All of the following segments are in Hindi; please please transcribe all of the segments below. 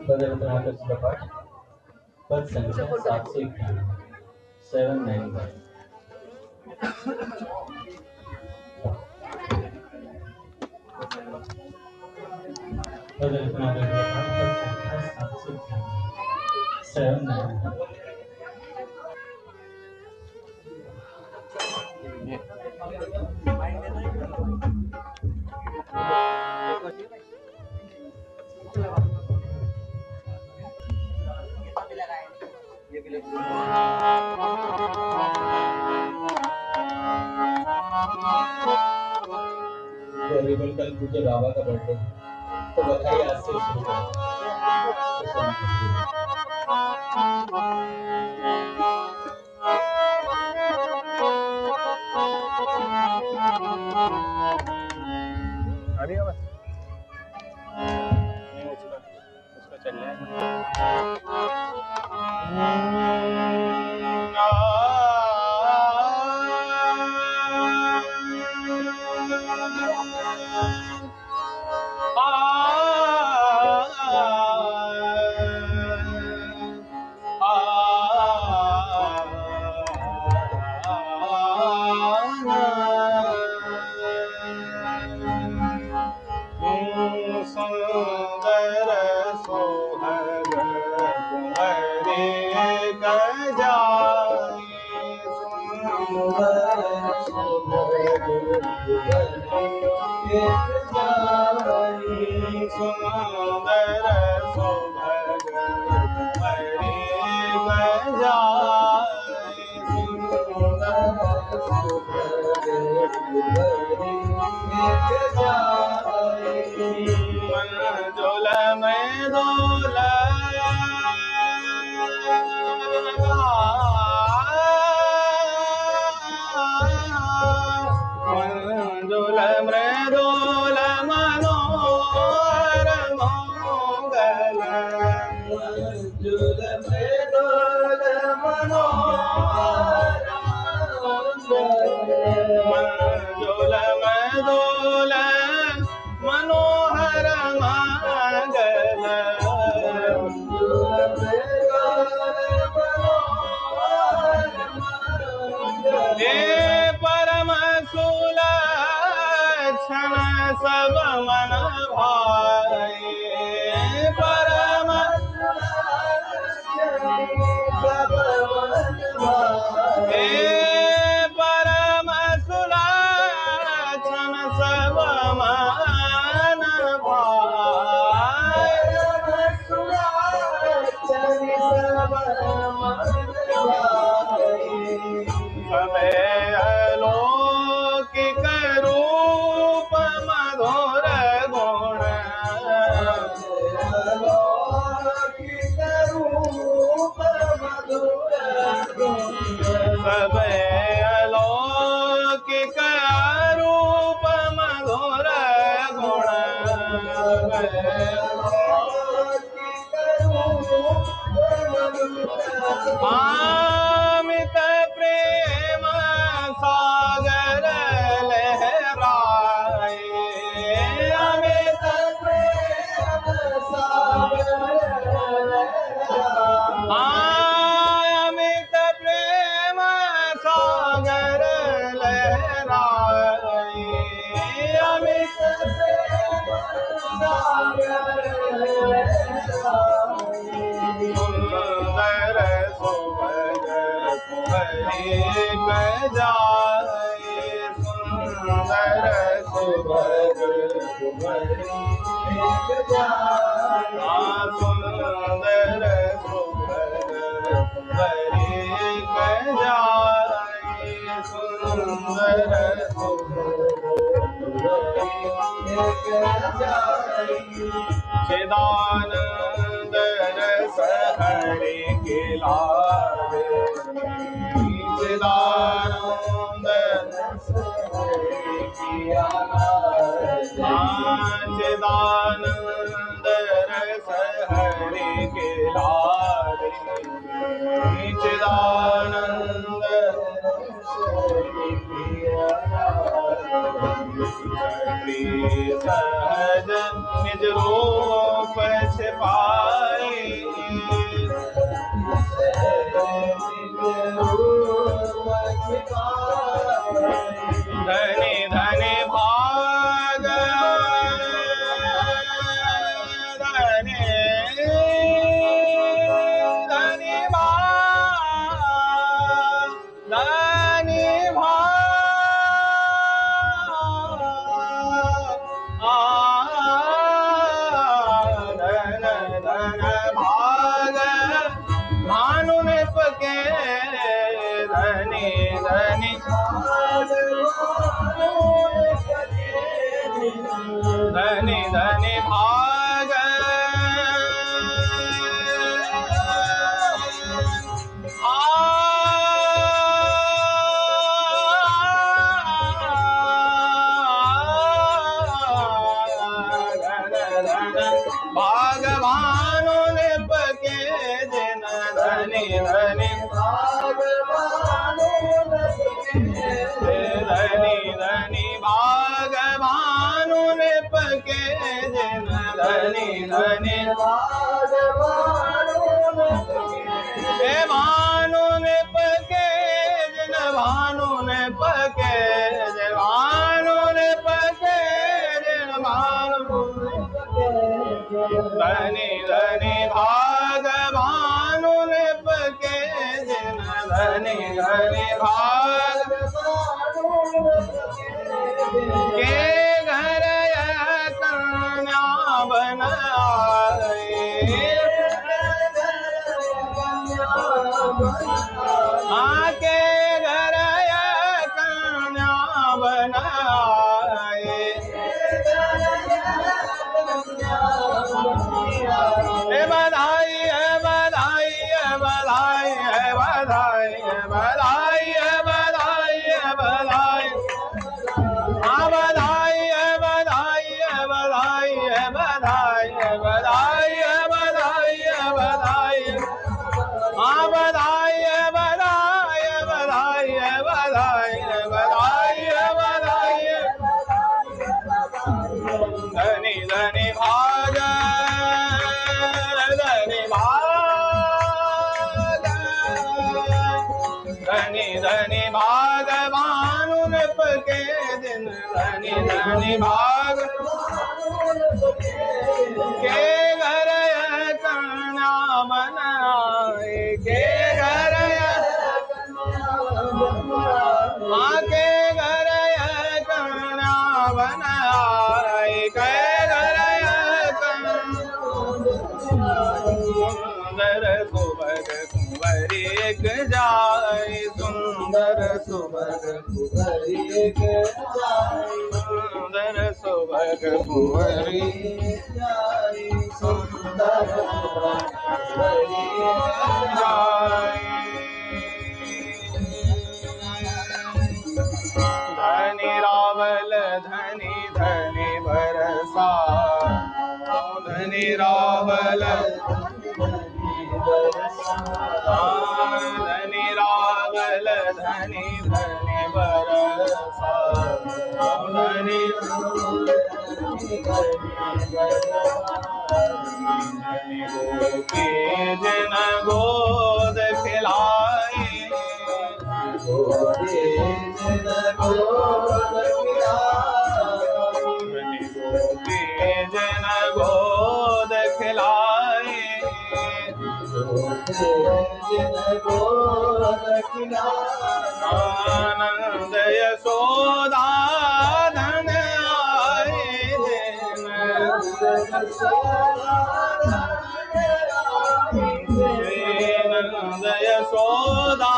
बद्रनाथ चित्रपट पद संख्या 791 791 बद्रनाथ चित्रपट पद संख्या 791 791 गौरीबल कल पूजे बाबा का बर्थडे तो बधाई आज से शुरू उसका चल रहा सब मन भाए परम परम सुलक्षण सब मन भाए सबे अलौकिक रूप मधुर गुण सबे अलौकिक रूप मधुर गुण अमित प्रेम सागर लहराए अमित प्रेम सागर अमित प्रेम सागर लहराए अमित प्रेम सागर सुंदर सुभग कुंवरी जाए सुंदर सुभग कुंवरी जाए सुंदर सुभग कुंवरी जाए सुंदर चिदानंद रस हरि के लारे चिदानंद रस हरि किया चिदानंद रस हरि के लारे चिदानंद सहज निज रूप छिपाए भागवानो ने पके जिन धनी धनी भागवानो धनी धनी भागवानो ने पके जिन धनी धनी भागवानो ने पके जिन भानु ने पके जिन भानु ने पके जिन भानु धनी धनी भागवानो ने पके जिन धनी धनी भागवानो के घर कन्या बनाए आके घर कन्या बनाए बधाई है बधाई है बधाई है बधाई है बधाई है बधाई है बधाई हाँ बधाई है बधाई है बधाई है बधाई है बधाई है बधाई है बधाई हाँ बधाई है बधाई है बधाई है बधाई है बधाई है बधाई है धनी धनी भाग धनी भाग धनी धनी भागवानो ने पके दिन धनी धनी भाग के घर कन्या बनाए के घर माँ के घर कन्या बनाए के घर सुंदर सुभग कुंवरी एक जाए सुंदर सुभग कुंवरी एक जाए सुंदर सुभग कुंवरी जाए सुंदर सुभग कुंवरी जाए धनी रावल धनी धनी बरसा धनी रावल धनी रावल धनी धनी बरसा धनी गोपी जन गोद खिलाए गोपी जन गोद खिलाए गोपी जन गोद खिलाए आनंद यशोदा धन आए नंद यशोदा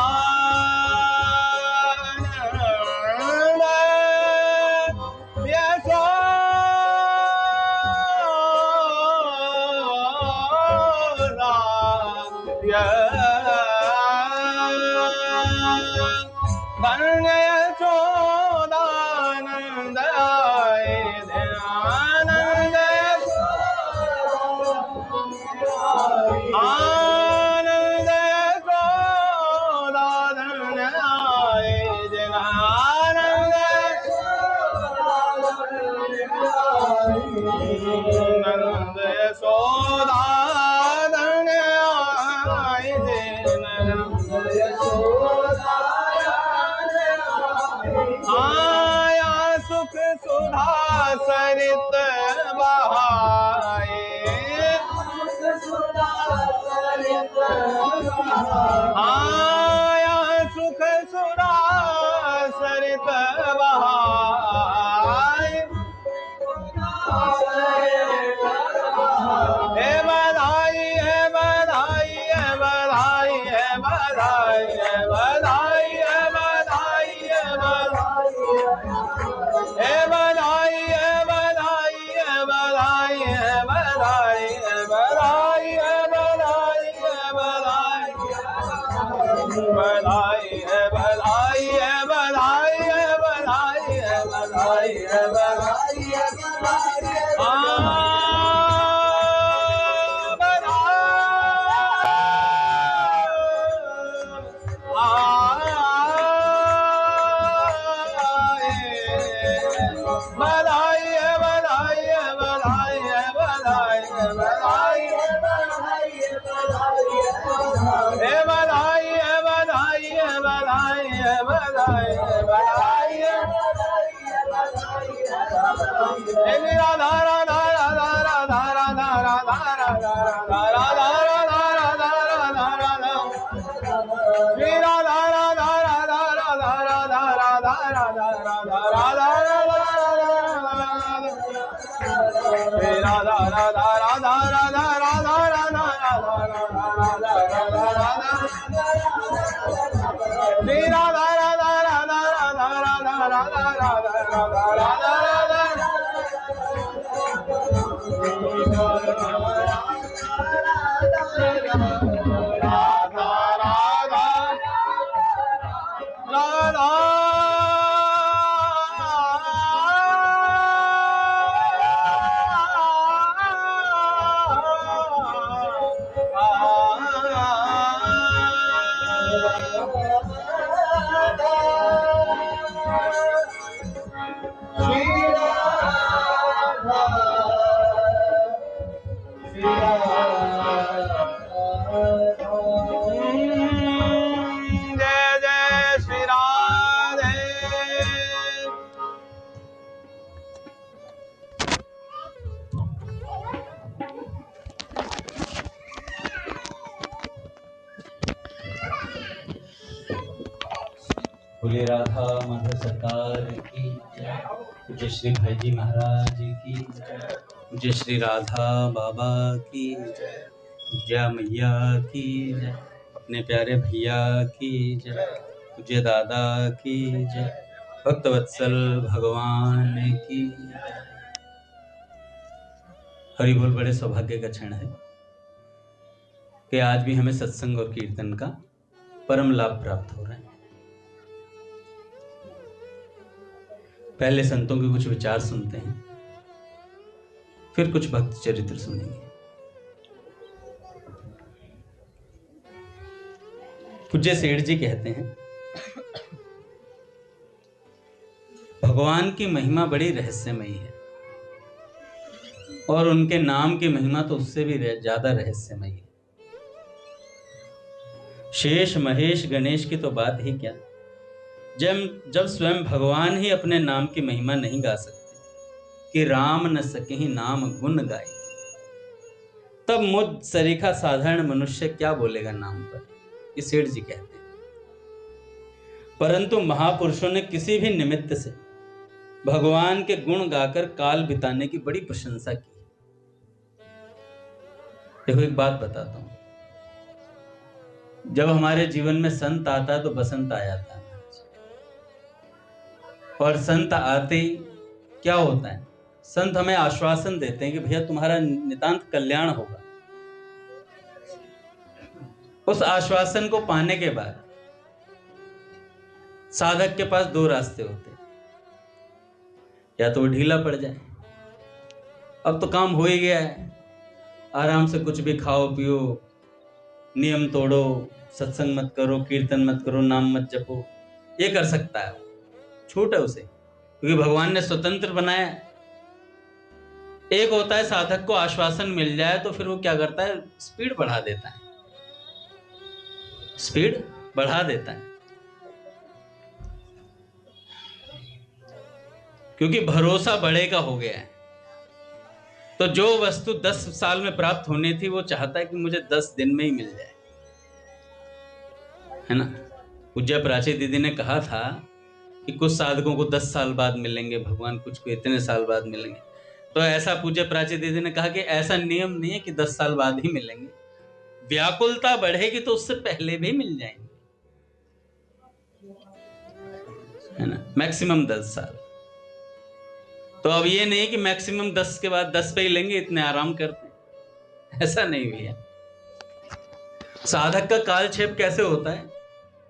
बन यशोदानंद आए आनंद आनंद यशोदानंद आए आनंद नंद यशोदानंद आए आया सुख सुधा सरित बहाए आया सुख सुधा सरित बहाए हे बधाई है बधाई है बधाई है बधाई है बधाई है बधाई है बधाई हे बधाई है बधाई है बधाई है बधाई है बधाई है बधाई है बधाई बधाई है, बधाई है, बधाई है, बधाई है, बधाई है, बधाई है। राधा राधा राधा राधा राधा राधा राधा राधा राधा राधा राधा राधा श्री राधा राधा राधा राधा राधा राधा राधा राधा राधा श्री राधा राधा राधा राधा राधा राधा श्री राधा राधा राधा राधा राधा राधा राधा राधा बोले राधा माधव सरकार की जय। पूज्य श्री भाई जी महाराज की जय। पूज्य श्री राधा बाबा की जय। पूज्य मैया की जय। अपने प्यारे भैया की जय। पूज्य दादा की जय। भक्त वत्सल भगवान की जय। हरि बोल। बड़े सौभाग्य का क्षण है कि आज भी हमें सत्संग और कीर्तन का परम लाभ प्राप्त हो रहा है। पहले संतों के कुछ विचार सुनते हैं, फिर कुछ भक्त चरित्र सुनेंगे। पूज्य सेठ जी कहते हैं, भगवान की महिमा बड़ी रहस्यमयी है और उनके नाम की महिमा तो उससे भी ज्यादा रहस्यमयी है। शेष महेश गणेश की तो बात ही क्या, जब स्वयं भगवान ही अपने नाम की महिमा नहीं गा सकते कि राम न सके ही नाम गुण गाए, तब मुझ सरीखा साधारण मनुष्य क्या बोलेगा नाम पर। ये सेठ जी कहते हैं। परंतु महापुरुषों ने किसी भी निमित्त से भगवान के गुण गाकर काल बिताने की बड़ी प्रशंसा की। देखो एक बात बताता हूं, जब हमारे जीवन में संत आता तो बसंत आ जाता है, और संत आते ही क्या होता है, संत हमें आश्वासन देते हैं कि भैया तुम्हारा नितांत कल्याण होगा। उस आश्वासन को पाने के बाद साधक के पास दो रास्ते होते हैं, या तो वो ढीला पड़ जाए, अब तो काम हो ही गया है, आराम से कुछ भी खाओ पियो, नियम तोड़ो, सत्संग मत करो, कीर्तन मत करो, नाम मत जपो, ये कर सकता है, छूट है उसे, क्योंकि भगवान ने स्वतंत्र बनाया। एक होता है साधक को आश्वासन मिल जाए तो फिर वो क्या करता है, स्पीड बढ़ा देता है, स्पीड बढ़ा देता है, क्योंकि भरोसा बढ़ेगा हो गया है। तो जो वस्तु 10 साल में प्राप्त होनी थी वो चाहता है कि मुझे 10 दिन में ही मिल जाए, है ना। पूज्य प्राची दीदी ने कहा था कि कुछ साधकों को 10 साल बाद मिलेंगे भगवान, कुछ को इतने साल बाद मिलेंगे। तो ऐसा पूज्य प्राची दीदी ने कहा कि ऐसा नियम नहीं है कि 10 साल बाद ही मिलेंगे, व्याकुलता बढ़ेगी तो उससे पहले भी मिल जाएंगे, है ना। मैक्सिमम 10 साल। तो अब ये नहीं कि मैक्सिमम 10 के बाद 10 पे ही लेंगे, इतने आराम करते हैं, ऐसा नहीं भैया। साधक का कालक्षेप कैसे होता है,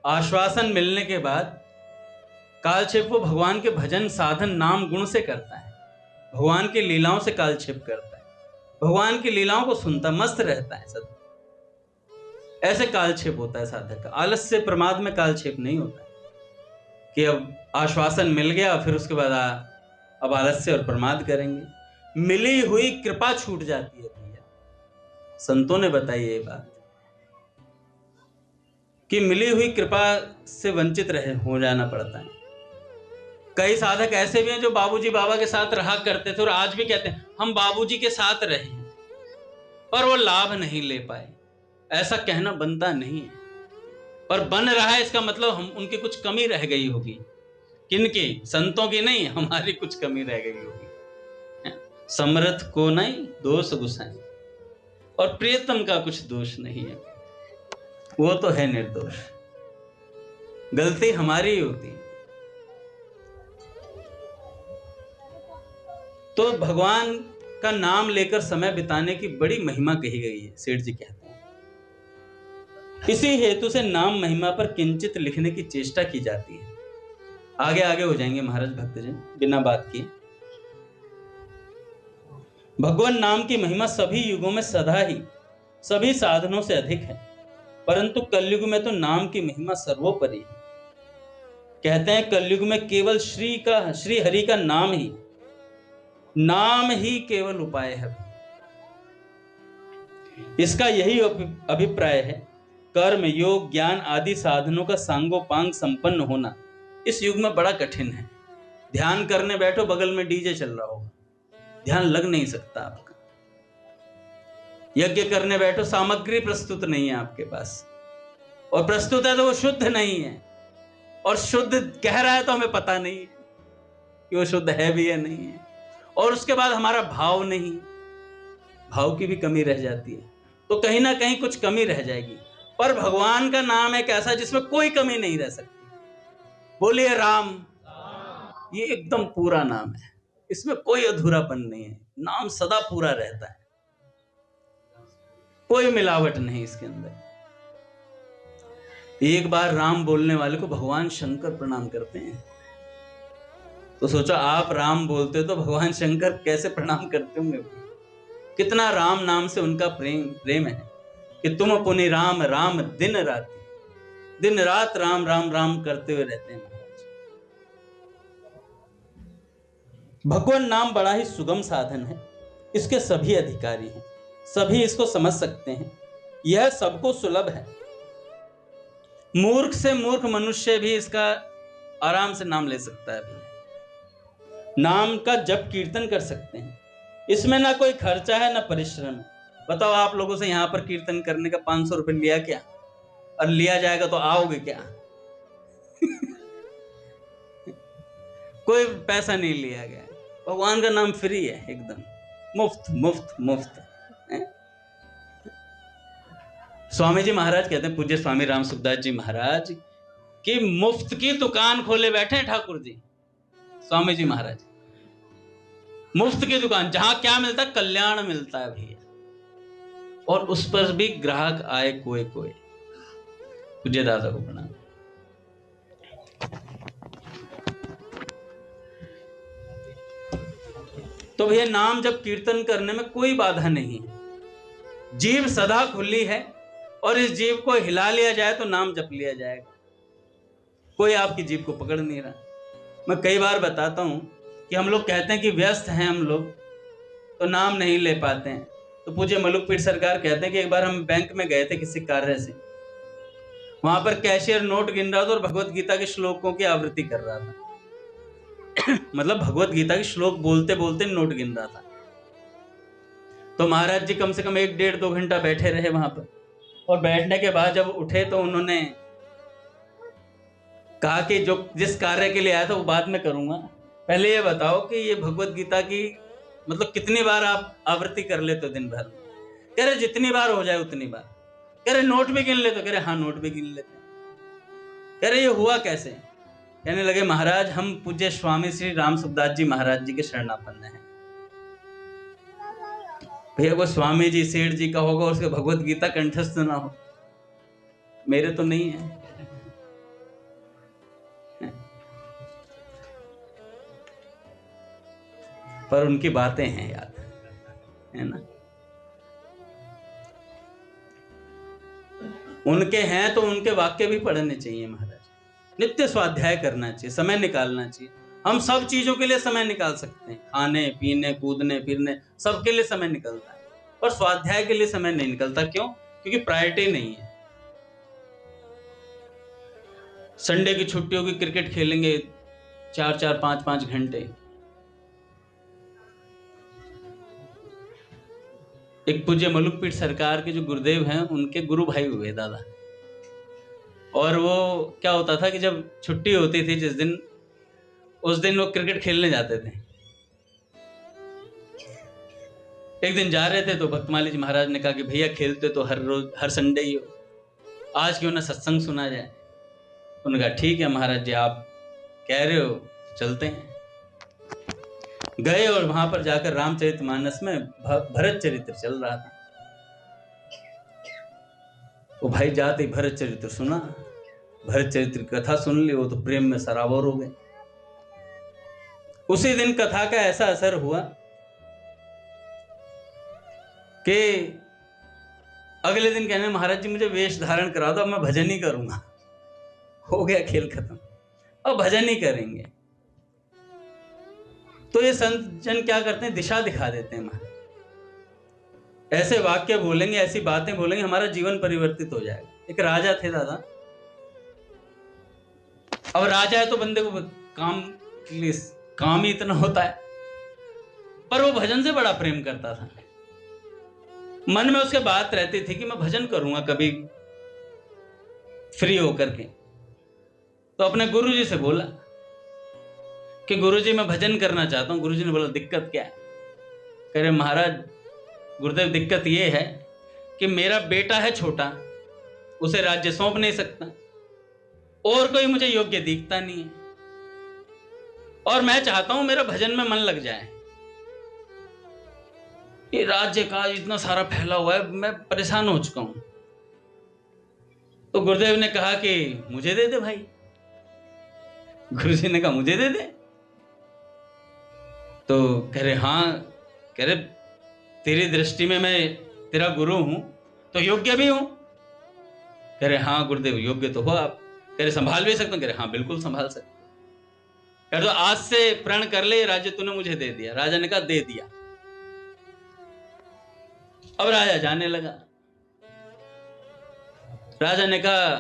आश्वासन मिलने के बाद कालक्षेप वो भगवान के भजन साधन नाम गुण से करता है, भगवान की लीलाओं से कालक्षेप करता है, भगवान की लीलाओं को सुनता, मस्त रहता है सदा। ऐसे कालक्षेप होता है साधक का। आलस्य प्रमाद में कालक्षेप नहीं होता है कि अब आश्वासन मिल गया फिर उसके बाद अब आलस्य और प्रमाद करेंगे। मिली हुई कृपा छूट जाती है भैया, संतों ने बताई ये बात कि मिली हुई कृपा से वंचित हो जाना पड़ता है। कई साधक ऐसे भी हैं जो बाबूजी बाबा के साथ रहा करते थे और आज भी कहते हैं हम बाबूजी के साथ रहे हैं, पर वो लाभ नहीं ले पाए। ऐसा कहना बनता नहीं है, पर बन रहा है, इसका मतलब हम उनकी कुछ कमी रह गई होगी। किनकी? संतों की नहीं, हमारी कुछ कमी रह गई होगी। समर्थ को नहीं दोष गुसाएं, और प्रियतम का कुछ दोष नहीं है, वो तो है निर्दोष। गलती हमारी ही होती है। तो भगवान का नाम लेकर समय बिताने की बड़ी महिमा कही गई है, सेठ जी कहते हैं। इसी हेतु से नाम महिमा पर किंचित लिखने की चेष्टा की जाती है। आगे आगे हो जाएंगे महाराज भक्तजन, बिना बात किए। भगवान नाम की महिमा सभी युगों में सदा ही सभी साधनों से अधिक है, परंतु कलयुग में तो नाम की महिमा सर्वोपरि है। कहते हैं कलयुग में केवल श्री हरि का नाम ही केवल उपाय है। इसका यही अभिप्राय है, कर्म योग ज्ञान आदि साधनों का सांगोपांग संपन्न होना इस युग में बड़ा कठिन है। ध्यान करने बैठो, बगल में डीजे चल रहा होगा, ध्यान लग नहीं सकता आपका। यज्ञ करने बैठो, सामग्री प्रस्तुत नहीं है आपके पास, और प्रस्तुत है तो वो शुद्ध नहीं है, और शुद्ध कह रहा है तो हमें पता नहीं है कि वो शुद्ध है भी या नहीं है। और उसके बाद हमारा भाव नहीं, भाव की भी कमी रह जाती है, तो कहीं ना कहीं कुछ कमी रह जाएगी। पर भगवान का नाम एक ऐसा जिसमें कोई कमी नहीं रह सकती। बोलिए राम, ये एकदम पूरा नाम है, इसमें कोई अधूरापन नहीं है। नाम सदा पूरा रहता है, कोई मिलावट नहीं इसके अंदर। एक बार राम बोलने वाले को भगवान शंकर प्रणाम करते हैं, तो सोचो आप राम बोलते तो भगवान शंकर कैसे प्रणाम करते होंगे। कितना राम नाम से उनका प्रेम है कि तुम पुनि राम राम दिन रात राम राम राम करते हुए रहते हैं महाराज। भगवान नाम बड़ा ही सुगम साधन है, इसके सभी अधिकारी हैं, सभी इसको समझ सकते हैं, यह सबको सुलभ है। मूर्ख से मूर्ख मनुष्य भी इसका आराम से नाम ले सकता है, नाम का जप कीर्तन कर सकते हैं। इसमें ना कोई खर्चा है ना परिश्रम है। बताओ आप लोगों से यहाँ पर कीर्तन करने का 500 रुपये लिया क्या? और लिया जाएगा तो आओगे क्या? कोई पैसा नहीं लिया गया। भगवान का नाम फ्री है, एकदम मुफ्त मुफ्त मुफ्त। स्वामी जी महाराज कहते हैं, पूज्य स्वामी राम सुखदास जी महाराज कि मुफ्त की दुकान खोले बैठे हैं ठाकुर जी। स्वामी जी महाराज मुफ्त की दुकान, जहां क्या मिलता है? कल्याण मिलता है भैया, और उस पर भी ग्राहक आए कोई कोई। पूज्य दादा को प्रणाम। तो भैया नाम जब कीर्तन करने में कोई बाधा नहीं है, जीभ सदा खुली है, और इस जीभ को हिला लिया जाए तो नाम जप लिया जाएगा। कोई आपकी जीभ को पकड़ नहीं रहा। मैं कई बार बताता हूं कि हम लोग कहते हैं कि व्यस्त हैं हम लोग तो नाम नहीं ले पाते हैं। तो पूज्य मलुकपीठ सरकार कहते हैं कि एक बार हम बैंक में गए थे किसी कार्य से, वहां पर कैशियर नोट गिन रहा था और भगवत गीता के श्लोकों की आवृत्ति कर रहा था। मतलब भगवत गीता के श्लोक बोलते बोलते नोट गिन रहा था। तो महाराज जी कम से कम 1-1.5-2 घंटा बैठे रहे वहां पर, और बैठने के बाद जब उठे तो उन्होंने कहा कि जो जिस कार्य के लिए आया था वो बाद में करूंगा, पहले ये बताओ कि ये भगवत गीता की मतलब कितनी बार आप आवृत्ति कर लेते हो दिन भर? कह रहे जितनी बार हो जाए उतनी बार। कह रहे नोट भी गिन लेते? कह रहे हाँ नोट भी गिन लेते। कह रहे ये हुआ कैसे? कहने लगे महाराज हम पूज्य स्वामी श्री राम सुखदास जी महाराज जी के शरणापन्न हैं। भैया वो स्वामी जी सेठ जी का होगा, उसके भगवत गीता कंठस्थ ना हो, मेरे तो नहीं है। पर उनकी बातें हैं याद, है ना? उनके हैं तो उनके वाक्य भी पढ़ने चाहिए महाराज। नित्य स्वाध्याय करना चाहिए, समय निकालना चाहिए। हम सब चीजों के लिए समय निकाल सकते हैं, खाने पीने कूदने फिरने सबके लिए समय निकलता है, और स्वाध्याय के लिए समय नहीं निकलता। क्यों? क्योंकि प्रायोरिटी नहीं है। संडे की छुट्टी होगी, क्रिकेट खेलेंगे 4-4, 5-5 घंटे। एक पूज्य मलुकपीठ सरकार के जो गुरुदेव हैं, उनके गुरु भाई हुए दादा। और वो क्या होता था कि जब छुट्टी होती थी जिस दिन, उस दिन वो क्रिकेट खेलने जाते थे। एक दिन जा रहे थे तो भक्तमाली जी महाराज ने कहा कि भैया खेलते तो हर रोज, हर संडे ही हो, आज क्यों ना सत्संग सुना जाए। उन्होंने कहा ठीक है महाराज जी, आप कह रहे हो, चलते हैं। गए और वहां पर जाकर रामचरितमानस में भरत चरित्र चल रहा था। वो भाई जाते ही भरत चरित्र सुना, भरत चरित्र कथा सुन ली, वो तो प्रेम में सराबोर हो गए। उसी दिन कथा का ऐसा असर हुआ कि अगले दिन कहने महाराज जी मुझे वेश धारण करा दो, अब मैं भजन ही करूंगा। हो गया खेल खत्म, अब भजन ही करेंगे। तो ये संत जन क्या करते हैं, दिशा दिखा देते हैं महाराज। ऐसे वाक्य बोलेंगे, ऐसी बातें बोलेंगे, हमारा जीवन परिवर्तित हो जाएगा। एक राजा थे दादा। अब राजा है तो बंदे को काम ही इतना होता है, पर वो भजन से बड़ा प्रेम करता था। मन में उसके बात रहती थी कि मैं भजन करूंगा कभी फ्री होकर के। तो अपने गुरुजी से बोला कि गुरुजी मैं भजन करना चाहता हूं। गुरुजी ने बोला दिक्कत क्या है? कह रहे महाराज गुरुदेव दिक्कत ये है कि मेरा बेटा है छोटा, उसे राज्य सौंप नहीं सकता, और कोई मुझे योग्य दिखता नहीं है, और मैं चाहता हूं मेरा भजन में मन लग जाए। ये राज्य का इतना सारा फैला हुआ है, मैं परेशान हो चुका हूं। तो गुरुदेव ने कहा कि मुझे दे दे भाई। गुरुजी ने कहा मुझे दे दे। तो कह रहे हाँ, कह रहे तेरी दृष्टि में मैं तेरा गुरु हूं तो योग्य भी हूं। कह रहे हाँ गुरुदेव योग्य तो हो आप। कह रहे संभाल भी सकता हूं? कह रहे हाँ बिल्कुल संभाल सकते। कह रहे तो आज से प्रण कर ले, राज्य तूने मुझे दे दिया। राजा ने कहा दे दिया। अब राजा जाने लगा। राजा ने कहा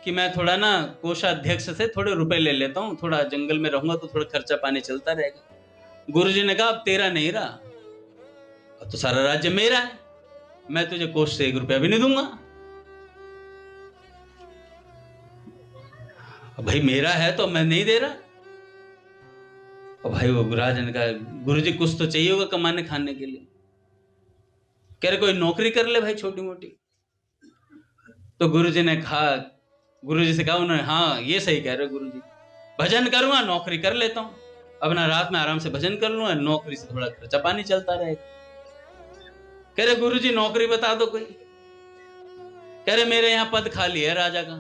कि मैं थोड़ा ना कोषाध्यक्ष से थोड़े रुपए ले लेता हूं, थोड़ा जंगल में रहूंगा तो थोड़ा खर्चा पानी चलता रहेगा। गुरुजी ने कहा अब तेरा नहीं रहा, अब तो सारा राज्य मेरा है, मैं तुझे कोष से 1 रुपया भी नहीं दूंगा। अब भाई मेरा है तो मैं नहीं दे रहा। और भाई वो राजा ने कहा गुरुजी कुछ तो चाहिए होगा कमाने खाने के लिए। कह रहे कोई नौकरी कर ले भाई छोटी मोटी। तो गुरुजी ने कहा, गुरुजी से कहा उन्होंने, हाँ ये सही कह रहे हो गुरुजी, भजन करूंगा नौकरी कर लेता हूं, अपना रात में आराम से भजन कर लूंगा, नौकरी से थोड़ा खर्चा पानी चलता रहेगा। कह रहे गुरुजी नौकरी बता दो कोई। कह रहे मेरे यहां पद खाली है राजा का।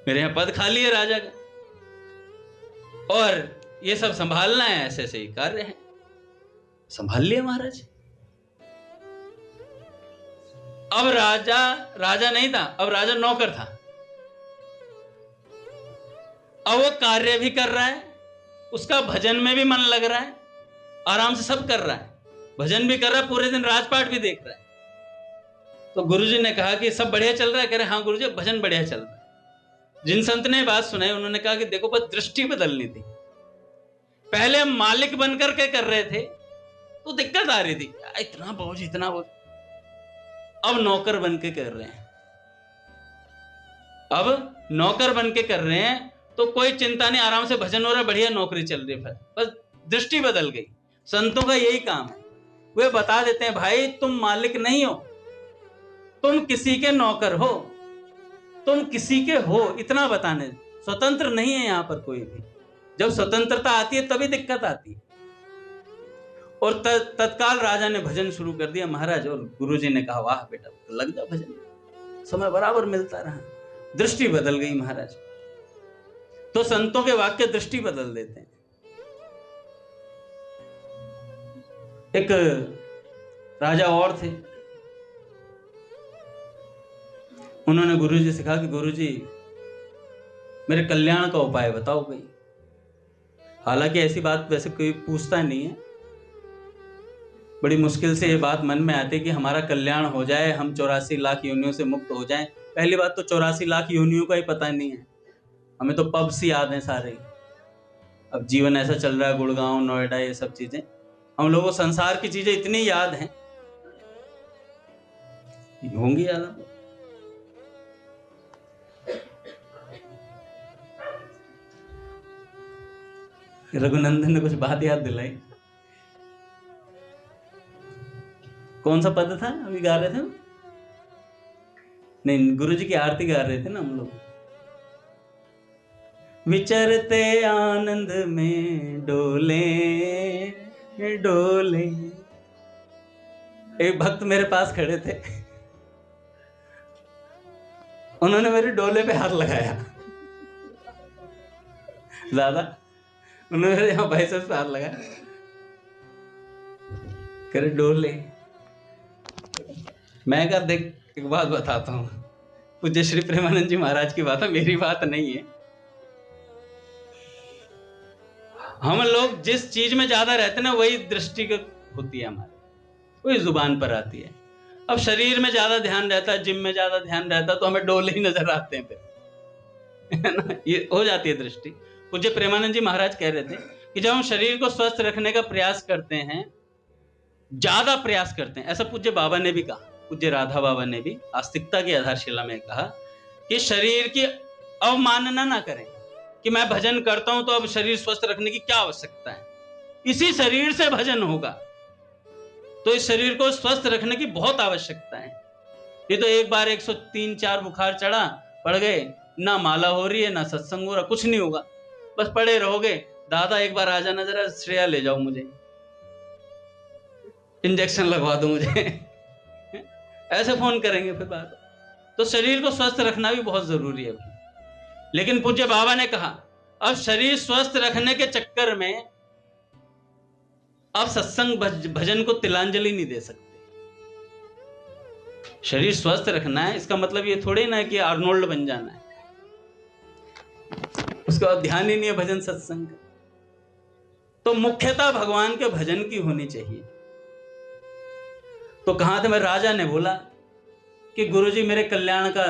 मेरे यहां पद खाली है राजा का, और ये सब संभालना है, ऐसे ऐसे ही कार्य है। संभाल लिया महाराज। अब राजा नहीं था, अब राजा नौकर था। अब वो कार्य भी कर रहा है, उसका भजन में भी मन लग रहा है, आराम से सब कर रहा है, भजन भी कर रहा है, पूरे दिन राजपाट भी देख रहा है। तो गुरुजी ने कहा कि सब बढ़िया चल रहा है? कह रहे हाँ गुरुजी भजन बढ़िया चल रहा है। जिन संत ने बात सुनाई उन्होंने कहा कि देखो बस दृष्टि बदलनी थी। पहले मालिक बनकर के कर रहे थे तो दिक्कत आ रही थी, इतना बोझ इतना बोझ। अब नौकर बन के कर रहे हैं, अब नौकर बन के कर रहे हैं तो कोई चिंता नहीं, आराम से भजन हो रहा है, बढ़िया नौकरी चल रही है, बस दृष्टि बदल गई। संतों का यही काम है, वे बता देते हैं भाई तुम मालिक नहीं हो, तुम किसी के नौकर हो, तुम किसी के हो, इतना बताने। स्वतंत्र नहीं है यहां पर कोई भी। जब स्वतंत्रता आती है तभी दिक्कत आती है। और तत्काल राजा ने भजन शुरू कर दिया महाराज, और गुरुजी ने कहा वाह बेटा लग जा भजन, समय बराबर मिलता रहा, दृष्टि बदल गई महाराज। तो संतों के वाक्य दृष्टि बदल देते हैं। एक राजा और थे, उन्होंने गुरुजी से कहा कि गुरुजी मेरे कल्याण का उपाय बताओ कोई। हालांकि ऐसी बात वैसे कोई पूछता नहीं है, बड़ी मुश्किल से ये बात मन में आती है कि हमारा कल्याण हो जाए, हम 84 लाख योनियों से मुक्त हो जाएं। पहली बात तो 84 लाख योनियों का ही पता नहीं है, हमें तो पब्स याद हैं सारे। अब जीवन ऐसा चल रहा है, गुड़गांव, नोएडा, ये सब चीजें, हम लोगों को संसार की चीजें इतनी याद हैं, होंगी याद। रघुनंदन ने कुछ बात याद दिलाई। कौन सा पद था अभी गा रहे थे? नहीं, गुरुजी की आरती गा रहे थे ना हम लोग। विचरते आनंद में डोले डोले। एक भक्त मेरे पास खड़े थे, उन्होंने मेरे डोले पे हाथ लगाया। दादा, उन्होंने यहाँ भाई से हाथ लगाया, करे डोले। मैं कहा देख, एक बात बताता हूँ, पूज्य श्री प्रेमानंद जी महाराज की बात है, मेरी बात नहीं है। हम लोग जिस चीज में ज्यादा रहते हैं ना, वही दृष्टि होती है हमारी, वही जुबान पर आती है। अब शरीर में ज्यादा ध्यान रहता है, जिम में ज्यादा ध्यान रहता है, तो हमें डोले ही नजर आते हैं फिर, है ना? ये हो जाती है दृष्टि। पूज्य प्रेमानंद जी महाराज कह रहे थे कि जब हम शरीर को स्वस्थ रखने का प्रयास करते हैं, ज्यादा प्रयास करते हैं, ऐसा पूज्य बाबा ने भी कहा, पूज्य राधा बाबा ने भी आस्तिकता की आधारशिला में कहा कि शरीर की अवमानना ना करें कि मैं भजन करता हूं तो अब शरीर स्वस्थ रखने की क्या आवश्यकता है। इसी शरीर से भजन होगा, तो इस शरीर को स्वस्थ रखने की बहुत आवश्यकता है। ये तो एक बार 103-4 बुखार चढ़ा, पड़ गए, ना माला हो रही है, ना सत्संग हो रहा, कुछ नहीं होगा, बस पड़े रहोगे। दादा एक बार आ जाना, जरा श्रेया ले जाओ, मुझे इंजेक्शन लगवा दो मुझे ऐसे फोन करेंगे फिर बात। तो शरीर को स्वस्थ रखना भी बहुत जरूरी है। लेकिन पूज्य बाबा ने कहा अब शरीर स्वस्थ रखने के चक्कर में आप सत्संग भजन को तिलांजलि नहीं दे सकते। शरीर स्वस्थ रखना है, इसका मतलब ये थोड़ी ना कि आर्नोल्ड बन जाना है, उसके बाद ध्यान ही नहीं है भजन सत्संग का। तो मुख्यता भगवान के भजन की होनी चाहिए। तो कहां थे मैं, राजा ने बोला कि गुरुजी मेरे कल्याण का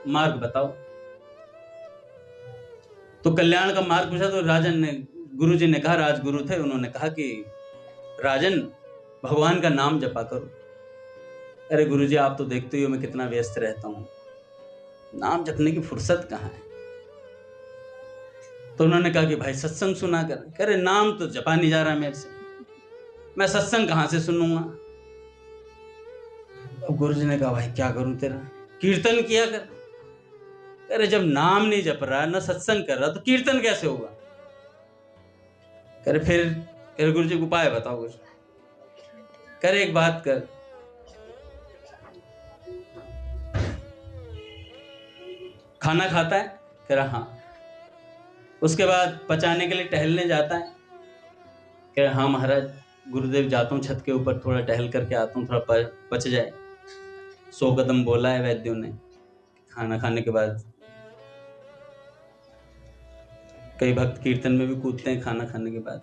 मार्ग बताओ। तो कल्याण का मार्ग पूछा तो राजन ने, गुरुजी ने कहा, राजगुरु थे, उन्होंने कहा कि राजन भगवान का नाम जपा करो। अरे गुरुजी आप तो देखते ही हो मैं कितना व्यस्त रहता हूं, नाम जपने की फुर्सत कहां है। तो उन्होंने कहा कि भाई सत्संग सुना कर। कह रहे नाम तो जपा नहीं जा रहा मेरे से, मैं सत्संग कहां से सुनूंगा। अब गुरुजी ने कहा भाई क्या करूं तेरा, कीर्तन किया कर। अरे जब नाम नहीं जप रहा, ना सत्संग कर रहा, तो कीर्तन कैसे होगा। करे फिर गुरुजी को उपाय बताओ कुछ। करे एक बात कर, खाना खाता है। कह रहा हाँ। उसके बाद पचाने के लिए टहलने जाता है। कह रहा हाँ महाराज, गुरुदेव जाता हूँ छत के ऊपर, थोड़ा टहल करके आता हूँ, थोड़ा पच जाए। 100 कदम बोला है वैद्यों ने खाना खाने के बाद। कई भक्त कीर्तन में भी कूदते हैं खाना खाने के बाद,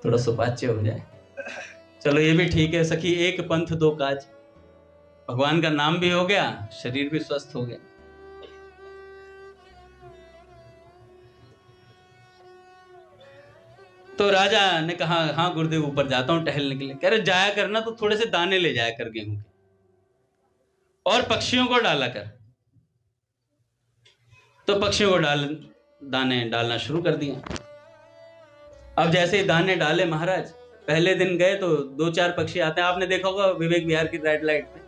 थोड़ा सुपाच्य हो जाए। चलो ये भी ठीक है सखी, एक पंथ दो काज, भगवान का नाम भी हो गया, शरीर भी स्वस्थ हो गया। तो राजा ने कहा हाँ गुरुदेव ऊपर जाता हूं टहलने के लिए। कह रहे जाया करना तो थोड़े से दाने ले जाया कर गेहूं के, और पक्षियों को डाला कर। तो पक्षियों को दाने डालना शुरू कर दिया। अब जैसे ही दाने डाले महाराज, पहले दिन गए तो 2-4 पक्षी आते हैं। आपने देखा होगा विवेक विहार की रेड लाइट पे,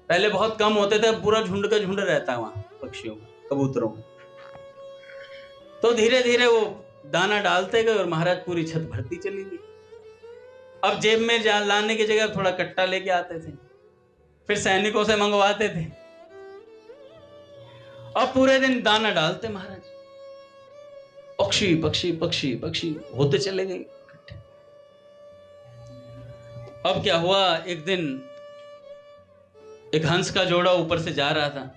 पहले बहुत कम होते थे, पूरा झुंड का झुंड रहता है वहां पक्षियों का, कबूतरों का। तो धीरे धीरे वो दाना डालते गए और महाराज पूरी छत भरती चली गई। अब जेब में लाने की जगह थोड़ा कट्टा लेके आते थे, फिर सैनिकों से मंगवाते थे, और पूरे दिन दाना डालते महाराज। पक्षी पक्षी पक्षी पक्षी होते चले गए इकट्ठे। अब क्या हुआ, एक दिन एक हंस का जोड़ा ऊपर से जा रहा था।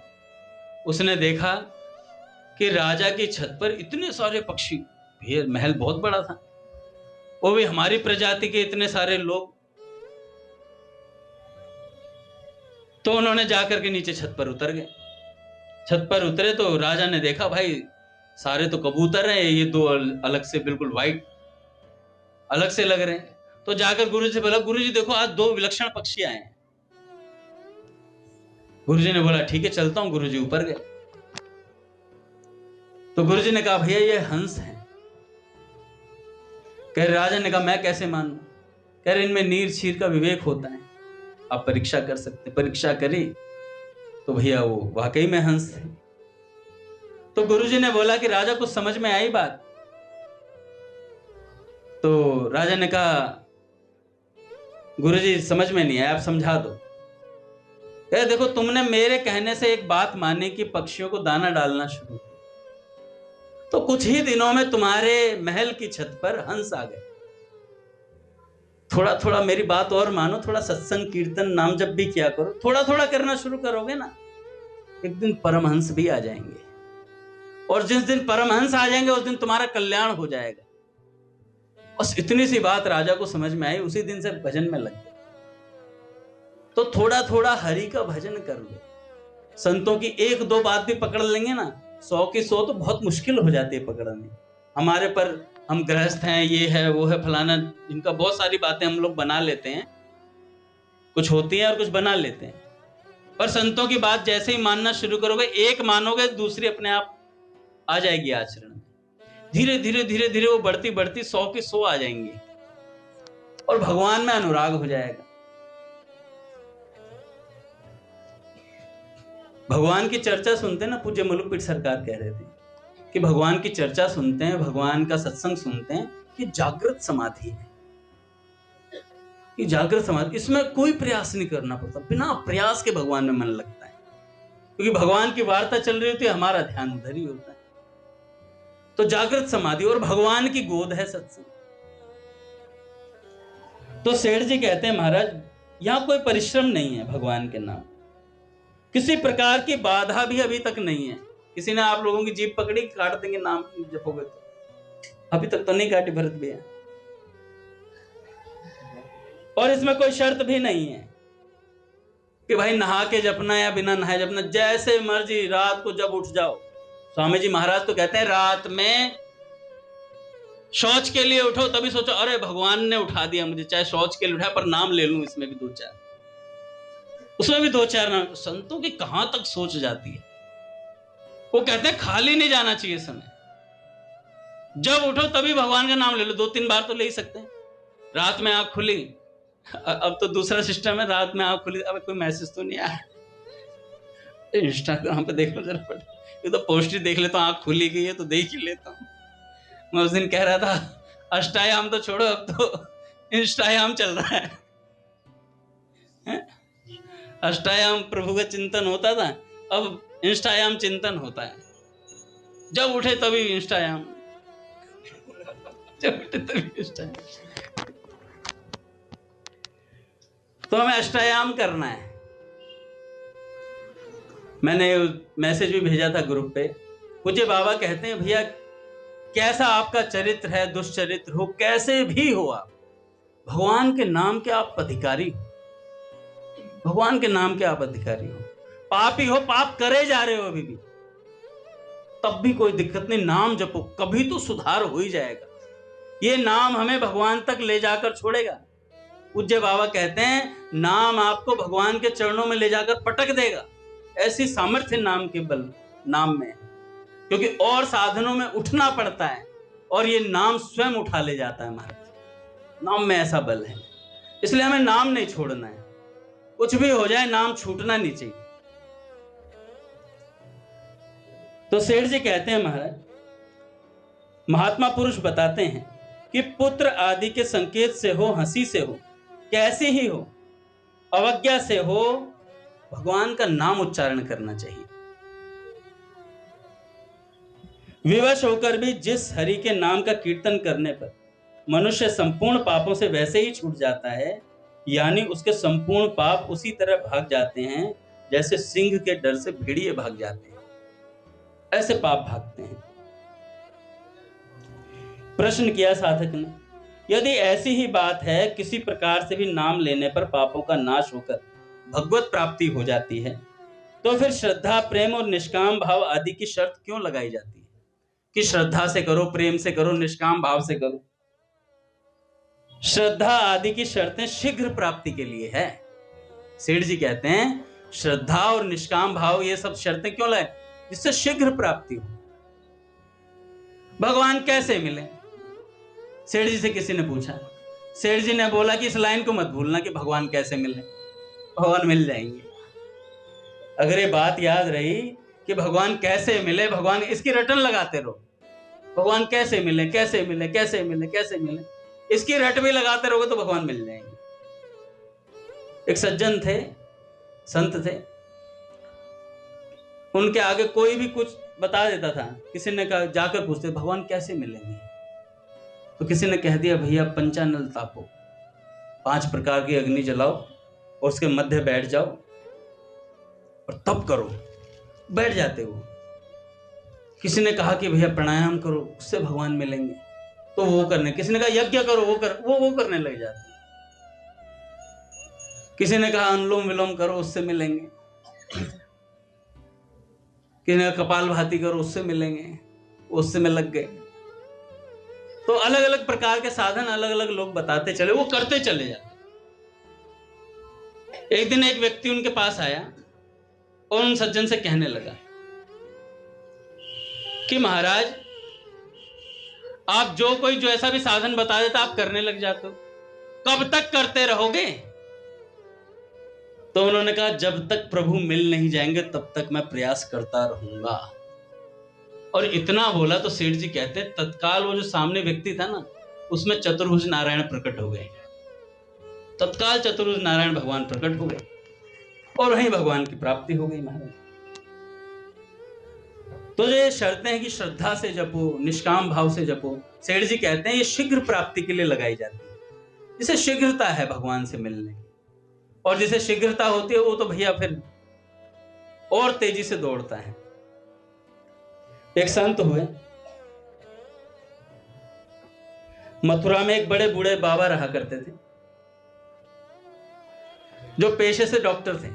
उसने देखा कि राजा की छत पर इतने सारे पक्षी, ये महल बहुत बड़ा था, वो भी हमारी प्रजाति के इतने सारे लोग। तो उन्होंने जाकर के नीचे छत पर उतर गए। छत पर उतरे तो राजा ने देखा भाई सारे तो कबूतर हैं, ये दो अलग से बिल्कुल वाइट अलग से लग रहे हैं। तो जाकर गुरु जी से बोला, गुरु जी देखो आज दो विलक्षण पक्षी आए हैं। गुरु जी ने बोला ठीक है चलता हूं। गुरु जी ऊपर गए तो गुरु जी ने कहा भैया ये हंस है। कह रहे राजा ने कहा मैं कैसे मानूं? कह रहे इनमें नीर छीर का विवेक होता है, आप परीक्षा कर सकते। परीक्षा करी तो भैया वो वाकई में हंस थे। तो गुरुजी ने बोला कि राजा कुछ समझ में आई बात? तो राजा ने कहा गुरुजी समझ में नहीं आया, आप समझा दो। कह देखो तुमने मेरे कहने से एक बात मानी कि पक्षियों को दाना डालना शुरू किया, तो कुछ ही दिनों में तुम्हारे महल की छत पर हंस आ गए। थोड़ा थोड़ा मेरी बात और मानो, थोड़ा सत्संग कीर्तन नाम जप भी किया करो, थोड़ा थोड़ा करना शुरू करोगे ना, एक दिन परमहंस भी आ जाएंगे। और जिस दिन परमहंस आ जाएंगे उस दिन तुम्हारा कल्याण हो जाएगा। बस इतनी सी बात राजा को समझ में आई, उसी दिन से भजन में लग गए। तो थोड़ा थोड़ा हरि का भजन कर लो। संतों की एक दो बात भी पकड़ लेंगे ना, 100 की 100 तो बहुत मुश्किल हो जाती है पकड़ने। हमारे पर हम गृहस्थ हैं, ये है वो है फलाना, इनका बहुत सारी बातें हम लोग बना लेते हैं, कुछ होती हैं और कुछ बना लेते हैं। पर संतों की बात जैसे ही मानना शुरू करोगे, एक मानोगे दूसरी अपने आप आ जाएगी आचरण में। धीरे धीरे धीरे धीरे वो बढ़ती बढ़ती 100 की 100 आ जाएंगी और भगवान में अनुराग हो जाएगा। भगवान की चर्चा सुनते हैं ना, पूज्य मुलुकपीठ सरकार कह रहे थे कि भगवान की चर्चा सुनते हैं, भगवान का सत्संग सुनते हैं, ये जागृत समाधि है। ये जागृत समाधि, इसमें कोई प्रयास नहीं करना पड़ता, बिना प्रयास के भगवान में मन लगता है। क्योंकि भगवान की वार्ता चल रही होती है, हमारा ध्यान उधर ही होता है। तो जागृत समाधि और भगवान की गोद है सत्संग। तो सेठ जी कहते हैं महाराज यहां कोई परिश्रम नहीं है, भगवान के नाम किसी प्रकार की बाधा भी अभी तक नहीं है। किसी ने आप लोगों की जीभ पकड़ी काट देंगे नाम जपोगे तो, अभी तक तो नहीं काटी भरत भैया। और इसमें कोई शर्त भी नहीं है कि भाई नहा के जपना या बिना नहाए जपना, जैसे मर्जी रात को जब उठ जाओ। स्वामी जी महाराज तो कहते हैं रात में शौच के लिए उठो तभी सोचो अरे भगवान ने उठा दिया मुझे, चाहे शौच के लिए उठाया पर नाम ले लूं इसमें भी 2-4, उसमें भी 2-4 नाम। संतों की कहां तक सोच जाती है। वो कहते हैं खाली नहीं जाना चाहिए समय, जब उठो तभी भगवान का नाम ले लो। 2-3 बार तो ले ही सकते हैं। रात में आंख खुली, अब तो दूसरा सिस्टम है, रात में आंख खुली अब कोई मैसेज तो नहीं आया, इंस्टाग्राम पे देख लो जरा पट, ये तो पोस्ट ही देख लेता हूँ, आंख खुली गई है तो देख ही लेता हूँ। मैं उस दिन कह रहा था अष्टायाम तो छोड़ो, अब तो इंस्टायाम चल रहा है। अष्टायाम प्रभु का चिंतन होता था, अब इंस्टायाम चिंतन होता है। जब उठे तभी इंस्टायाम, जब उठे तभी इंस्टायाम। तो हमें अष्टायाम करना है। मैंने मैसेज भी भेजा था ग्रुप पे। पूज्य बाबा कहते हैं भैया कैसा आपका चरित्र है, दुष्चरित्र हो, कैसे भी हो आप, भगवान के नाम के आप अधिकारी हो, भगवान के नाम के आप अधिकारी हो। पापी हो, पाप करे जा रहे हो अभी भी, तब भी कोई दिक्कत नहीं, नाम जपो, कभी तो सुधार हो ही जाएगा। ये नाम हमें भगवान तक ले जाकर छोड़ेगा। पूज्य बाबा कहते हैं नाम आपको भगवान के चरणों में ले जाकर पटक देगा। ऐसी सामर्थ्य नाम के बल नाम में, क्योंकि और साधनों में उठना पड़ता है और ये नाम स्वयं उठा ले जाता है। महाराज नाम में ऐसा बल है, इसलिए हमें नाम नहीं छोड़ना है। कुछ भी हो जाए नाम छूटना नहीं चाहिए। तो सेठ जी कहते हैं महाराज, महात्मा पुरुष बताते हैं कि पुत्र आदि के संकेत से हो, हंसी से हो, कैसी ही हो, अवज्ञा से हो, भगवान का नाम उच्चारण करना चाहिए। विवश होकर भी जिस हरि के नाम का कीर्तन करने पर मनुष्य संपूर्ण पापों से वैसे ही छूट जाता है, यानी उसके संपूर्ण पाप उसी तरह भाग जाते हैं जैसे सिंह के डर से भेड़िए भाग जाते हैं, ऐसे पाप भागते हैं। प्रश्न किया साधक ने, यदि ऐसी ही बात है, किसी प्रकार से भी नाम लेने पर पापों का नाश होकर भगवत प्राप्ति हो जाती है, तो फिर श्रद्धा, प्रेम और निष्काम भाव आदि की शर्त क्यों लगाई जाती है कि श्रद्धा से करो, प्रेम से करो, निष्काम भाव से करो? श्रद्धा आदि की शर्तें शीघ्र प्राप्ति के लिए है। सेठ जी कहते हैं श्रद्धा और निष्काम भाव ये सब शर्तें क्यों लाए? जिससे शीघ्र प्राप्ति हो। भगवान कैसे मिले? सेठ जी से किसी ने पूछा, सेठ जी ने बोला कि इस लाइन को मत भूलना कि भगवान कैसे मिले। भगवान मिल जाएंगे। अगर ये बात याद रही कि भगवान कैसे मिले, भगवान इसकी रटन लगाते रहो, भगवान कैसे मिले, कैसे मिले, कैसे मिले, कैसे मिले, इसकी रट भी लगाते रहोगे तो भगवान मिल जाएंगे। एक सज्जन थे, संत थे, उनके आगे कोई भी कुछ बता देता था। किसी ने कहा, जाकर पूछते भगवान कैसे मिलेंगे, तो किसी ने कह दिया भैया पंचानल तापो, 5 प्रकार की अग्नि जलाओ और उसके मध्य बैठ जाओ और तप करो। बैठ जाते वो। किसी ने कहा कि भैया प्राणायाम करो, उससे भगवान मिलेंगे, तो वो करने। किसी ने कहा यज्ञ करो, वो करने लग जाते। किसी ने कहा अनुलोम विलोम करो, उससे मिलेंगे। किसी ने कहा कपाल भाती करो, उससे मिलेंगे, उससे में लग गए। तो अलग अलग प्रकार के साधन अलग अलग लोग बताते चले, वो करते चले जाते। एक दिन एक व्यक्ति उनके पास आया और उन सज्जन से कहने लगा कि महाराज, आप जो ऐसा भी साधन बता देता आप करने लग जाते हो, कब तक करते रहोगे? तो उन्होंने कहा जब तक प्रभु मिल नहीं जाएंगे तब तक मैं प्रयास करता रहूंगा। और इतना बोला तो सेठ जी कहते हैं तत्काल वो जो सामने व्यक्ति था ना, उसमें चतुर्भुज नारायण प्रकट हो गए। तत्काल चतुर्भुज नारायण भगवान प्रकट हो गए और वहीं भगवान की प्राप्ति हो गई महाराज। तो ये शर्तें हैं कि श्रद्धा से जपो, निष्काम भाव से जपो। सेठ जी कहते हैं ये शीघ्र प्राप्ति के लिए लगाई जाती है। जिसे शीघ्रता है भगवान से मिलने, और जिसे शीघ्रता होती है वो तो भैया फिर और तेजी से दौड़ता है। एक संत हुए, मथुरा में एक बड़े बूढ़े बाबा रहा करते थे, जो पेशे से डॉक्टर थे।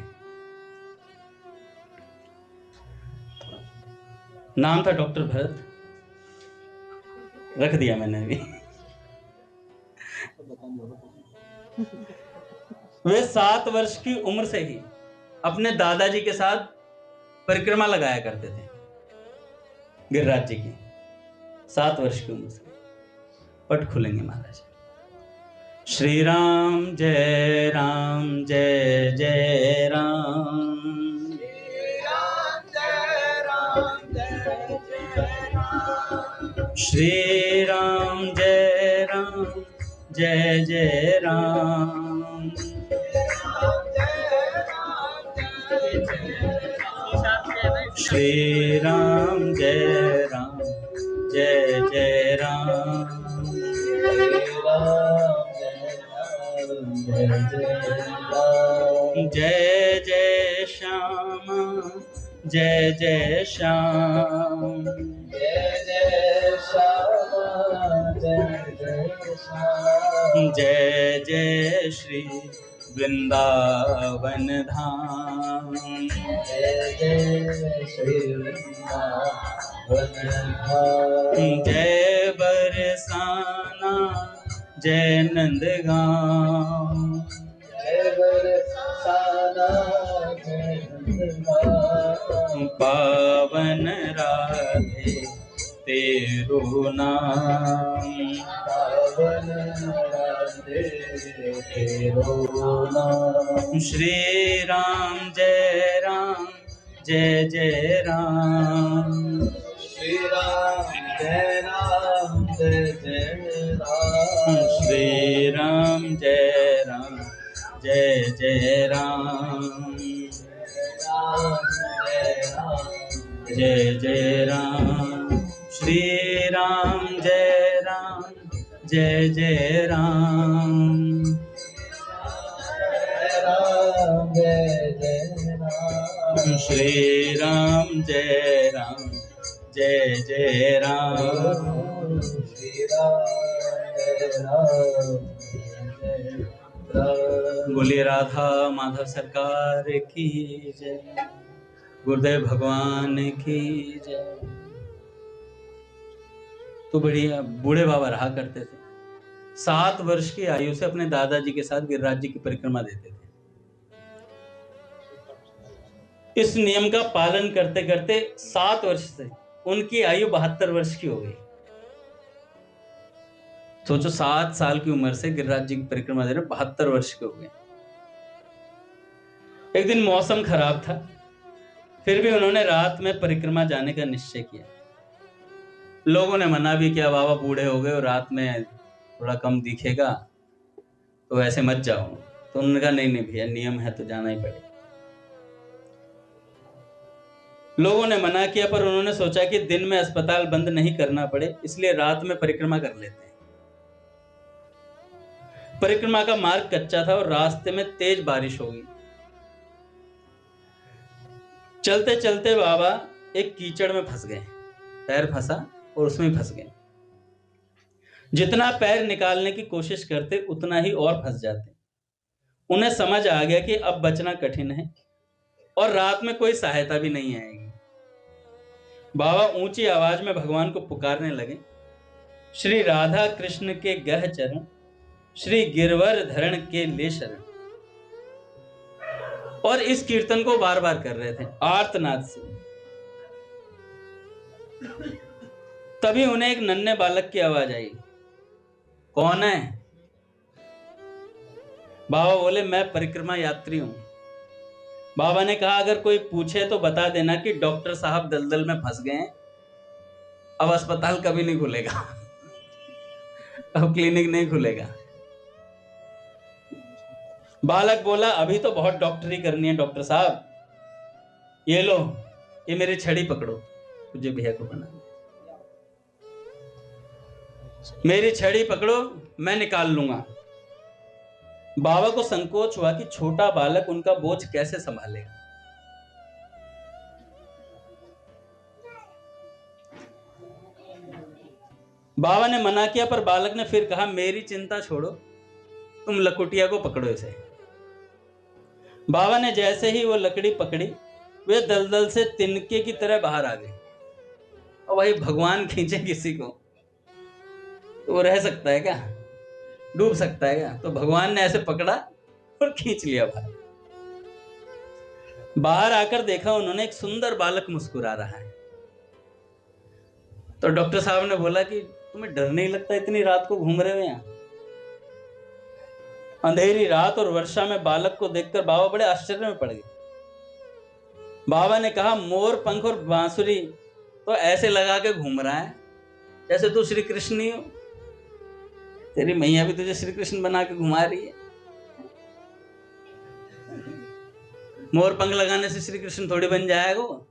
नाम था डॉक्टर भरत, रख दिया मैंने अभी। वे 7 वर्ष की उम्र से ही अपने दादाजी के साथ परिक्रमा लगाया करते थे, गिरिराज जी की। 7 वर्ष की उम्र से। पट खुलेंगे महाराज। श्री राम जय राम, जय जय राम। श्री राम जय राम, जय जय राम। श्री राम जय राम, जय जय राम। जय जय श्याम, जय जय श्याम। जय जय श्याम, जय जय श्याम। जय जय श्री वृंदावन धाम। जय जय श्री वृंदावन धाम। जय बरसाना, जय नंदगांव। जय बरसाना, जय नंदगांव। पावन राधे तेरो नाम। पावन राधे तेरो नाम। श्री राम जय राम, जय जय राम। श्री राम जय राम, जय जय राम। श्री राम जय राम, जय जय राम। जय जय राम। श्री राम जय राम, जय जय राम। जय जय राम। श्री राम जय राम, जय जय राम। श्री राम जय बोलिए राधा माधव सरकार की जय, गुरुदेव भगवान की जय। तो बढ़िया बूढ़े बाबा रहा करते थे। 7 वर्ष की आयु से अपने दादाजी के साथ गिरिराज जी की परिक्रमा देते थे। इस नियम का पालन करते करते 7 वर्ष से उनकी आयु 72 वर्ष की हो गई। सोचो 7 साल की उम्र से गिरिराज जी की परिक्रमा दे रहे, 72 वर्ष के हो गए। एक दिन मौसम खराब था, फिर भी उन्होंने रात में परिक्रमा जाने का निश्चय किया। लोगों ने मना भी किया, बाबा बूढ़े हो गए और रात में थोड़ा कम दिखेगा तो ऐसे मत जाओ। तो उन्होंने कहा नहीं भैया, नियम है तो जाना ही पड़ेगा। लोगों ने मना किया, पर उन्होंने सोचा कि दिन में अस्पताल बंद नहीं करना पड़े, इसलिए रात में परिक्रमा कर लेते हैं। परिक्रमा का मार्ग कच्चा था और रास्ते में तेज बारिश हो गई। चलते चलते बाबा एक कीचड़ में फंस गए, पैर फंसा और उसमें फंस गए। जितना पैर निकालने की कोशिश करते उतना ही और फंस जाते। उन्हें समझ आ गया कि अब बचना कठिन है और रात में कोई सहायता भी नहीं आएगी। बाबा ऊंची आवाज में भगवान को पुकारने लगे, श्री राधा कृष्ण के गह चरण, श्री गिरवर धरण के ले शरण। और इस कीर्तन को बार बार कर रहे थे आर्तनाद से। तभी उन्हें एक नन्हे बालक की आवाज आई, कौन है? बाबा बोले, मैं परिक्रमा यात्री हूं। बाबा ने कहा, अगर कोई पूछे तो बता देना कि डॉक्टर साहब दलदल में फंस गए हैं, अब अस्पताल कभी नहीं खुलेगा, अब क्लिनिक नहीं खुलेगा। बालक बोला, अभी तो बहुत डॉक्टरी करनी है डॉक्टर साहब, ये लो, ये मेरी छड़ी पकड़ो, तुझे भैया को बना, मेरी छड़ी पकड़ो, मैं निकाल लूंगा। बाबा को संकोच हुआ कि छोटा बालक उनका बोझ कैसे संभालेगा। बाबा ने मना किया, पर बालक ने फिर कहा, मेरी चिंता छोड़ो, तुम लकुटिया को पकड़ो इसे। बाबा ने जैसे ही वो लकड़ी पकड़ी, वे दलदल से तिनके की तरह बाहर आ गए। और वही भगवान खींचे किसी को तो वो रह सकता है क्या? डूब सकता है क्या? तो भगवान ने ऐसे पकड़ा और खींच लिया बाहर। बाहर आकर देखा उन्होंने, एक सुंदर बालक मुस्कुरा रहा है। तो डॉक्टर साहब ने बोला कि तुम्हें डर नहीं लगता, इतनी रात को घूम रहे हो यहाँ? अंधेरी रात और वर्षा में बालक को देखकर बाबा बड़े आश्चर्य में पड़ गए। बाबा ने कहा, मोर पंख और बांसुरी तो ऐसे लगा के घूम रहा है जैसे तू श्री कृष्ण ही हो। तेरी मैया भी तुझे श्री कृष्ण बना के घुमा रही है। मोर पंख लगाने से श्री कृष्ण थोड़ी बन जाएगा वो।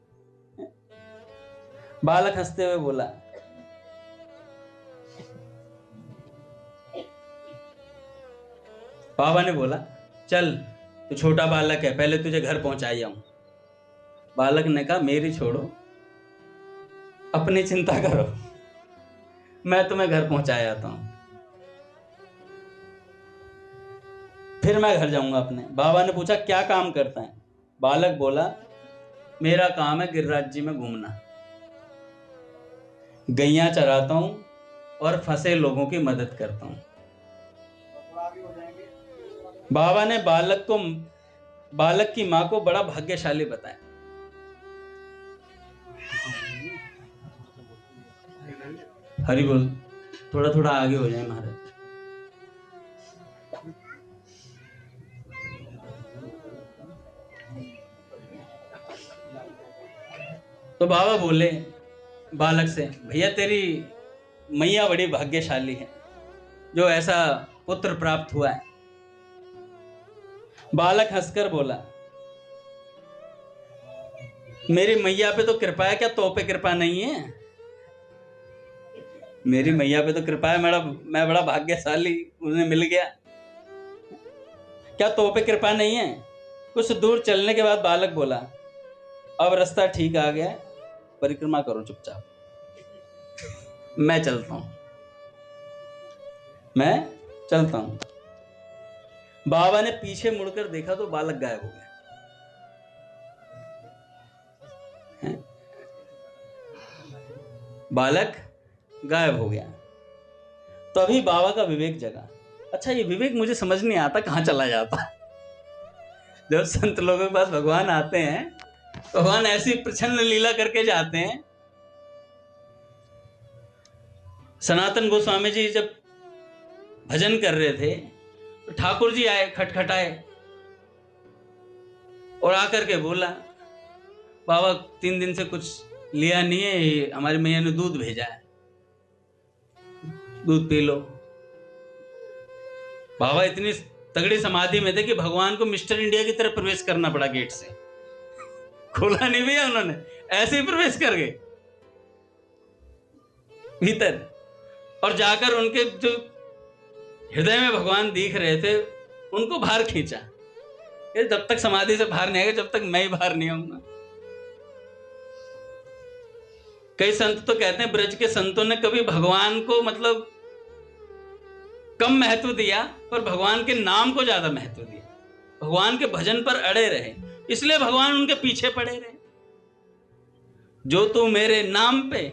बालक हंसते हुए बोला, बाबा ने बोला, चल तू छोटा बालक है, पहले तुझे घर पहुंचाई आऊं। बालक ने कहा, मेरी छोड़ो, अपनी चिंता करो, मैं तुम्हें घर पहुंचाया आता हूं, फिर मैं घर जाऊंगा अपने। बाबा ने पूछा, क्या काम करता है? बालक बोला, मेरा काम है गिरिराज जी में घूमना, गैया चराता हूं और फंसे लोगों की मदद करता हूं। बाबा ने बालक की मां को बड़ा भाग्यशाली बताया। हरि बोल, थोड़ा थोड़ा आगे हो जाए महाराज। तो बाबा बोले बालक से, भैया तेरी मैया बड़ी भाग्यशाली है जो ऐसा पुत्र प्राप्त हुआ है। बालक हंसकर बोला, मेरी मैया पे तो कृपा है, क्या तो पे कृपा नहीं है? मेरी मैया पे तो कृपा है, मैं बड़ा भाग्यशाली, उन्हें मिल गया। क्या तो पे कृपा नहीं है? कुछ दूर चलने के बाद बालक बोला, अब रास्ता ठीक आ गया, परिक्रमा करो चुपचाप, मैं चलता हूं। मैं चलता हूं। बाबा ने पीछे मुड़कर देखा तो बालक गायब हो गया। बालक गायब हो गया। तो अभी बाबा का विवेक जगा। अच्छा, ये विवेक मुझे समझ नहीं आता कहां चला जाता। जब संत लोगों के पास भगवान आते हैं, भगवान ऐसी प्रच्छन्न लीला करके जाते हैं। सनातन गोस्वामी जी जब भजन कर रहे थे तो ठाकुर जी आए, खटखटाए और आकर के बोला, बाबा 3 दिन से कुछ लिया नहीं है, हमारी मैया ने दूध भेजा है, दूध पी लो। बाबा इतनी तगड़ी समाधि में थे कि भगवान को मिस्टर इंडिया की तरह प्रवेश करना पड़ा गेट से। खोला नहीं भैया उन्होंने, ऐसे ही प्रवेश कर गए भीतर। और जाकर उनके जो हृदय में भगवान दिख रहे थे उनको बाहर खींचा। ये जब तक समाधि से बाहर नहीं आएगा, जब तक मैं ही बाहर नहीं आऊंगा। कई संत तो कहते हैं ब्रज के संतों ने कभी भगवान को मतलब कम महत्व दिया, पर भगवान के नाम को ज्यादा महत्व दिया। भगवान के भजन पर अड़े रहे, इसलिए भगवान उनके पीछे पड़े रहे। जो तू मेरे नाम पे,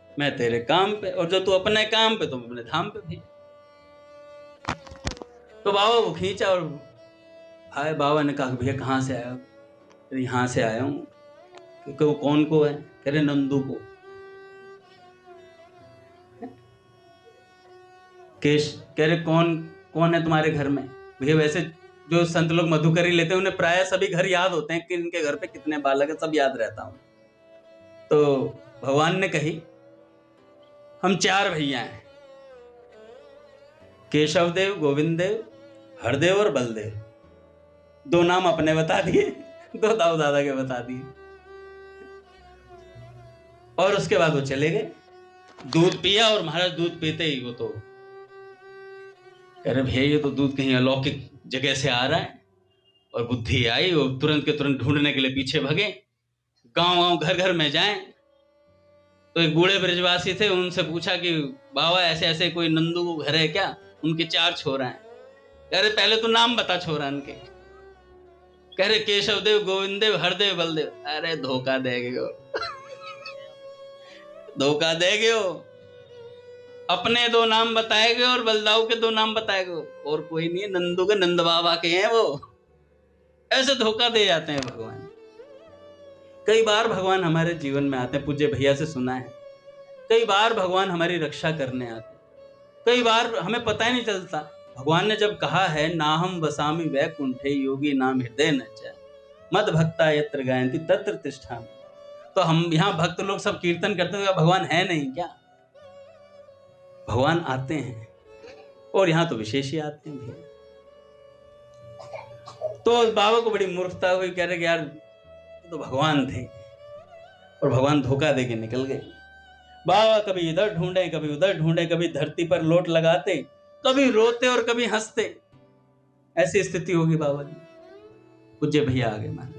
मैं तेरे काम पे, और जो तू अपने काम पे, तुम अपने धाम पे भी। तो बाबा वो खींचा और भाई बाबा ने कहा, भैया कहाँ से आया? यहां से आया हूं। क्योंकि वो कौन को है? कह रहे नंदू को। केश कह रहे कौन है तुम्हारे घर में? भैया वैसे जो संत लोग मधुकरी लेते हैं उन्हें प्राय सभी घर याद होते हैं कि इनके घर पे कितने बालक है, सब याद रहता हूं। तो भगवान ने कही, हम 4 भैया हैं, केशव देव, गोविंद देव, हरदेव और बलदेव। 2 नाम अपने बता दिए, 2 दाऊ दादा के बता दिए। और उसके बाद वो चले गए। दूध पिया और महाराज दूध पीते ही वो तो कह रहे भैया ये तो दूध कहीं अलौकिक जगह से आ रहा है। और बुद्धि आई और तुरंत के तुरंत ढूंढने के लिए पीछे भगे। गांव घर घर में जाएं तो एक बूढ़े ब्रजवासी थे, उनसे पूछा कि बाबा ऐसे ऐसे कोई नंदू को घर है क्या? उनके 4 छोरा हैं। कह रहे पहले तो नाम बता छोरा उनके। कह रहे केशव देव, गोविंद देव, हरदेव, बलदेव। अरे धोखा देगे हो, धोखा देगे हो। अपने 2 नाम बताएगे और बलदाऊ के 2 नाम बताएगे, और कोई नहीं है। नंदू के नंद बाबा के हैं वो। ऐसे धोखा दे जाते हैं भगवान। कई बार भगवान हमारे जीवन में आते हैं, पूज्य भैया से सुना है। कई बार भगवान हमारी रक्षा करने आते हैं। कई बार हमें पता ही नहीं चलता। भगवान ने जब कहा है नाहम वसामि वैकुंठे योगी नाम हृदय न च मद भक्ता यत्र गायन्ति तत्र तिष्ठामि। तो हम यहाँ भक्त लोग सब कीर्तन करते हुए भगवान है नहीं क्या? भगवान आते हैं, और यहाँ तो विशेष ही आते हैं भैया। तो बाबा को बड़ी मूर्खता हुई, कह रहे कि यार तो भगवान थे, और भगवान धोखा देके निकल गए। बाबा कभी इधर ढूंढे, कभी उधर ढूंढे, कभी धरती पर लोट लगाते, कभी रोते और कभी हंसते। ऐसी स्थिति होगी बाबा की। पूज्य भैया आगे मान